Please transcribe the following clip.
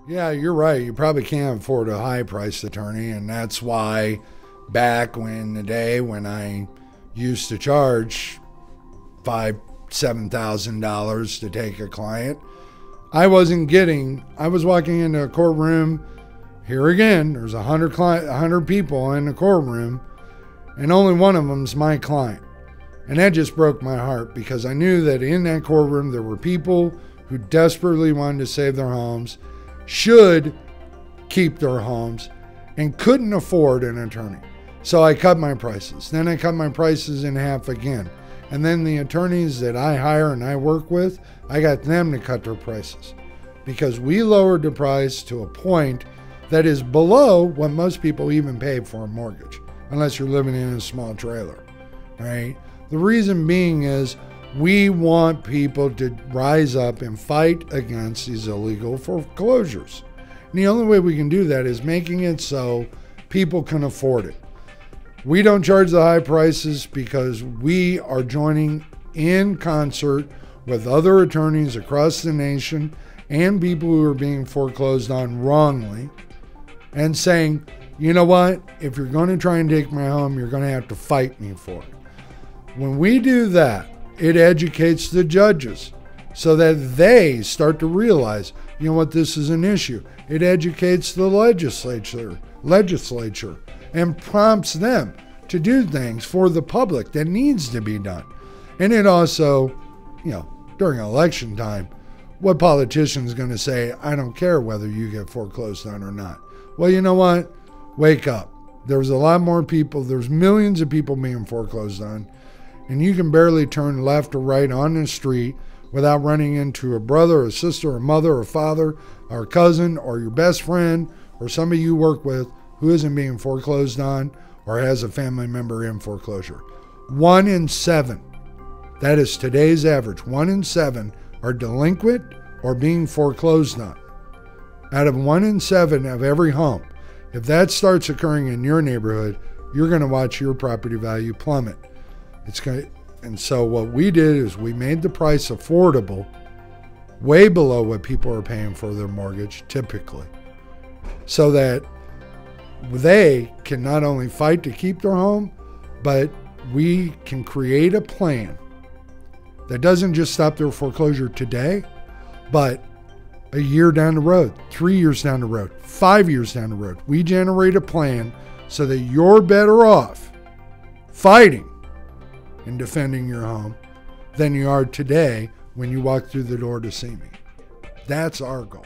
Yeah, you're right. You probably can't afford a high-priced attorney, and that's why back when the day when I used to charge $7,000 to take a client, I was walking into a courtroom. Here again, there's 100 people in the courtroom, and only one of them's my client. And that just broke my heart because I knew that in that courtroom there were people who desperately wanted to save their homes, should keep their homes, and couldn't afford an attorney. So I cut my prices. Then I cut my prices in half again. And then the attorneys that I hire and I work with, I got them to cut their prices because we lowered the price to a point that is below what most people even pay for a mortgage, unless you're living in a small trailer, right? The reason being is we want people to rise up and fight against these illegal foreclosures. And the only way we can do that is making it so people can afford it. We don't charge the high prices because we are joining in concert with other attorneys across the nation and people who are being foreclosed on wrongly and saying, you know what, if you're going to try and take my home, you're going to have to fight me for it. When we do that, it educates the judges so that they start to realize, you know what, this is an issue. It educates the legislature and prompts them to do things for the public that needs to be done. And it also, during election time, what politician's going to say, I don't care whether you get foreclosed on or not. Well, you know what? Wake up. There's a lot more people. There's millions of people being foreclosed on. And you can barely turn left or right on the street without running into a brother, a sister, a mother, a father, or a cousin, or your best friend, or somebody you work with who isn't being foreclosed on or has a family member in foreclosure. 1 in 7, that is today's average, 1 in 7 are delinquent or being foreclosed on. Out of 1 in 7 of every home, if that starts occurring in your neighborhood, you're going to watch your property value plummet. And so what we did is we made the price affordable, way below what people are paying for their mortgage typically, so that they can not only fight to keep their home, but we can create a plan that doesn't just stop their foreclosure today, but a year down the road, 3 years down the road, 5 years down the road. We generate a plan so that you're better off fighting and defending your home than you are today when you walk through the door to see me. That's our goal.